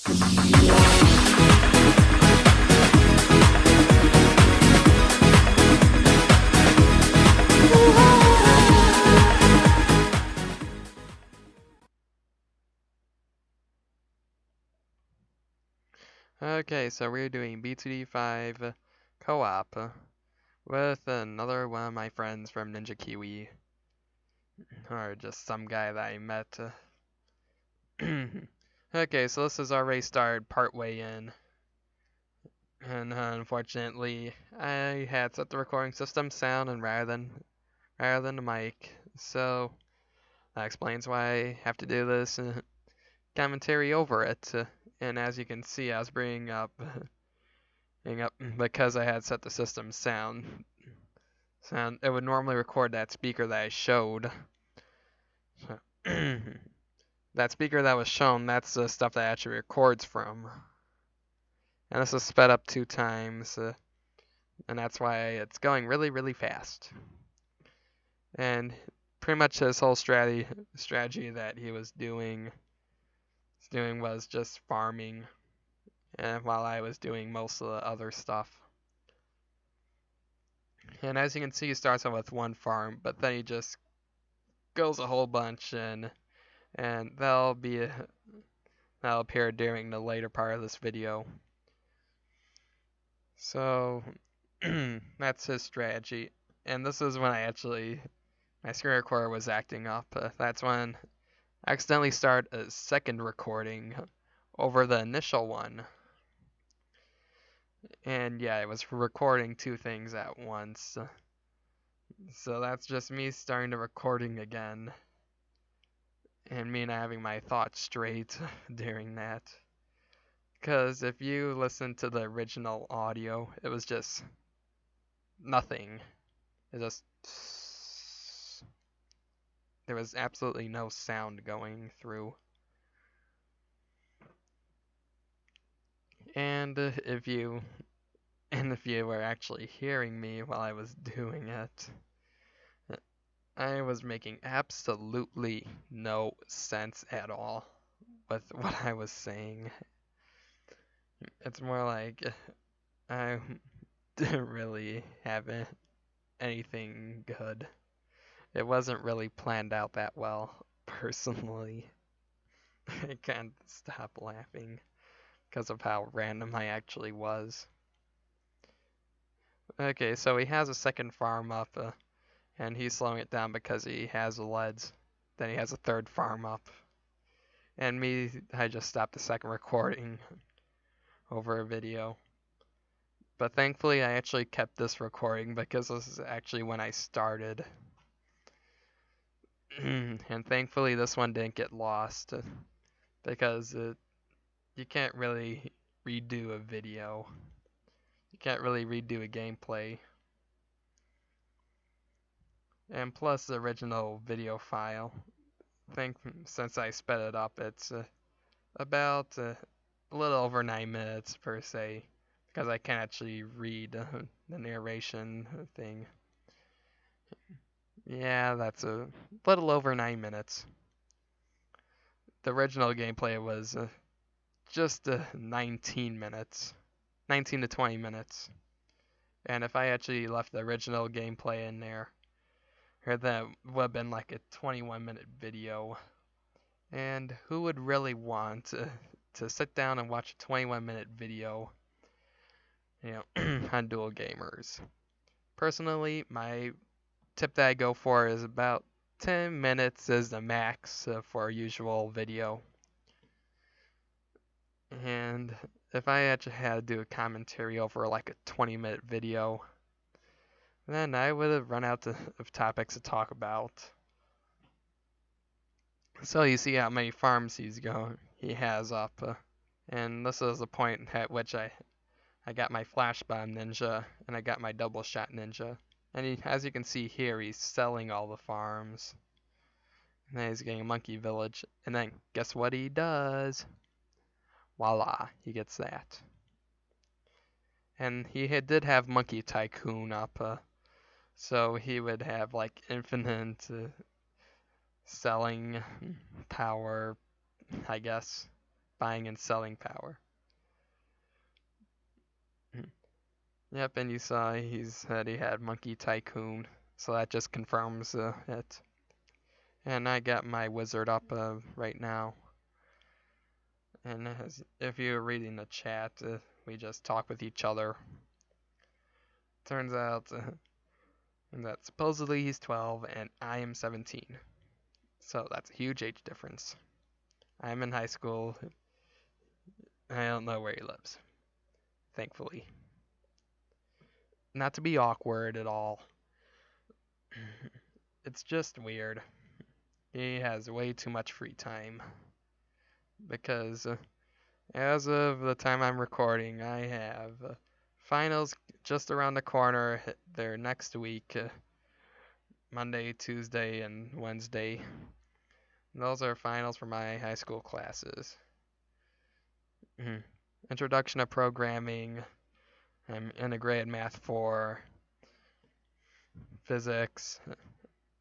Okay, so we're doing BTD 5 co-op with another one of my friends from Ninja Kiwi, or just some guy that I met. Okay, so this is already started partway in, and unfortunately, I had set the recording system sound and rather than the mic, so that explains why I have to do this commentary over it. And as you can see, I was bringing up because I had set the system sound. It would normally record that speaker that I showed. So, that speaker that was shown, that's the stuff that actually records from. And this is sped up 2 times, and that's why it's going really, really fast. And pretty much his whole strategy that he was doing was just farming, and while I was doing most of the other stuff. And as you can see, he starts out with 1 farm, but then he just goes a whole bunch, and that'll appear during the later part of this video. So that's his strategy, and this is when my screen recorder was acting up. That's when I accidentally started a second recording over the initial one. And yeah, it was recording 2 things at once. So that's just me starting the recording again, and me not having my thoughts straight during that. Because if you listen to the original audio, it was just nothing. There was absolutely no sound going through. And if you were actually hearing me while I was doing it, I was making absolutely no sense at all with what I was saying. It's more like I didn't really have anything good. It wasn't really planned out that well, personally. I can't stop laughing because of how random I actually was. Okay, so he has a second farm up, and he's slowing it down because he has leads. Then he has a third farm up. And I just stopped the second recording over a video. But thankfully I actually kept this recording because this is actually when I started. And thankfully this one didn't get lost, because you can't really redo a video. You can't really redo a gameplay. And plus the original video file, since I sped it up, it's about a little over 9 minutes per se, because I can't actually read the narration thing. Yeah, that's a little over 9 minutes. The original gameplay was just 19 minutes. 19 to 20 minutes. And if I actually left the original gameplay in there, that would have been like a 21-minute video. And who would really want to sit down and watch a 21-minute video, on Dual Gamers? Personally, my tip that I go for is about 10 minutes is the max for a usual video. And if I actually had to do a commentary over like a 20-minute video, then I would have run out of topics to talk about. So you see how many farms he has up, and this is the point at which I got my flash bomb ninja and I got my double shot ninja. And as you can see here, he's selling all the farms. And then he's getting a monkey village, and then guess what he does? Voila, he gets that. And he did have Monkey Tycoon up, so he would have like infinite selling power, I guess. buying and selling power. Yep, and you saw he said he had Monkey Tycoon, so that just confirms it. And I got my wizard up right now. And if you're reading the chat, we just talk with each other. Turns out that supposedly he's 12 and I am 17. So that's a huge age difference. I'm in high school. I don't know where he lives, thankfully. Not to be awkward at all. It's just weird. He has way too much free time. Because as of the time I'm recording, I have finals just around the corner. They're next week, Monday, Tuesday, and Wednesday. And those are finals for my high school classes. Introduction to Programming. I'm integrated Math 4, Physics,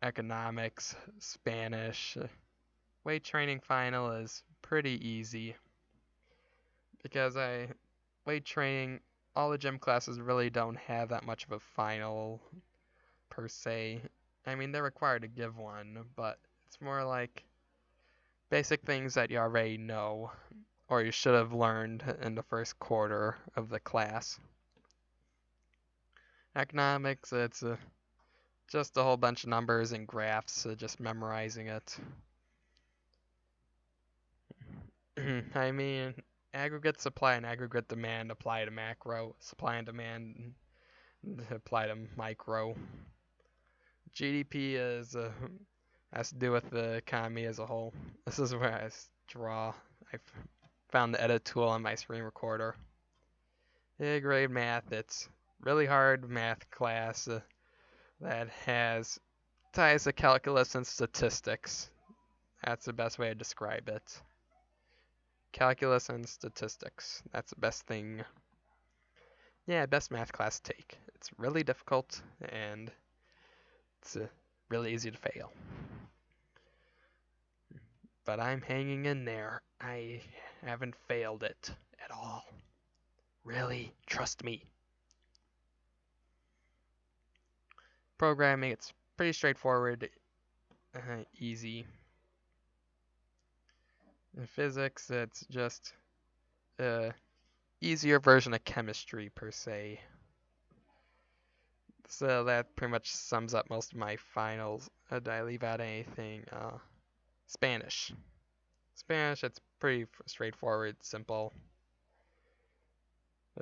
Economics, Spanish. Weight training final is pretty easy because weight training, all the gym classes really don't have that much of a final per se. I mean, they're required to give one, but it's more like basic things that you already know or you should have learned in the first quarter of the class. Economics, it's just a whole bunch of numbers and graphs, just memorizing it. I mean, aggregate supply and aggregate demand apply to macro, supply and demand apply to micro. GDP has to do with the economy as a whole. This is where I draw. I found the edit tool on my screen recorder. A-grade math, it's really hard math class that has ties to calculus and statistics. That's the best way to describe it. Calculus and statistics. That's the best thing. Yeah, best math class to take. It's really difficult and it's really easy to fail. But I'm hanging in there. I haven't failed it at all. Really, trust me. Programming, it's pretty straightforward, easy. In physics, it's just a easier version of chemistry per se. So that pretty much sums up most of my finals. Did I leave out anything? Spanish. Spanish, it's pretty straightforward, simple.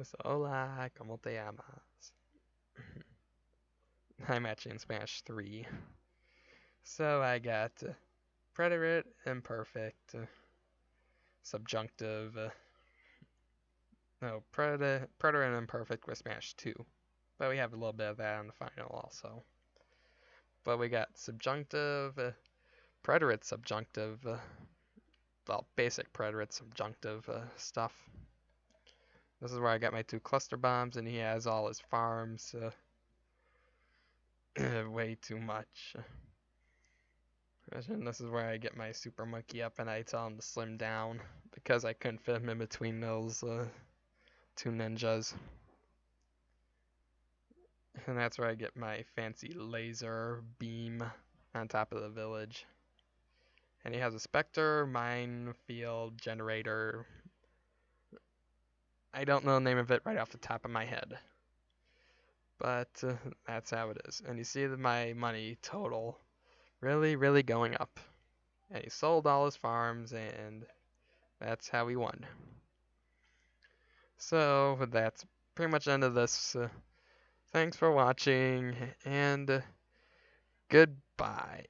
So, hola, ¿cómo te llamas? I'm actually in Spanish 3. So I got preterite, imperfect, subjunctive. Preterite and imperfect with Spanish 2. But we have a little bit of that on the final also. But we got subjunctive, preterite subjunctive, well, basic preterite subjunctive stuff. This is where I got my 2 cluster bombs, and he has all his farms. Way too much. And this is where I get my super monkey up, and I tell him to slim down because I couldn't fit him in between those 2 ninjas. And that's where I get my fancy laser beam on top of the village. And he has a specter, minefield, generator. I don't know the name of it right off the top of my head. But that's how it is. And you see my money total really, really going up. And he sold all his farms, and that's how he won. So that's pretty much the end of this. Thanks for watching, and goodbye.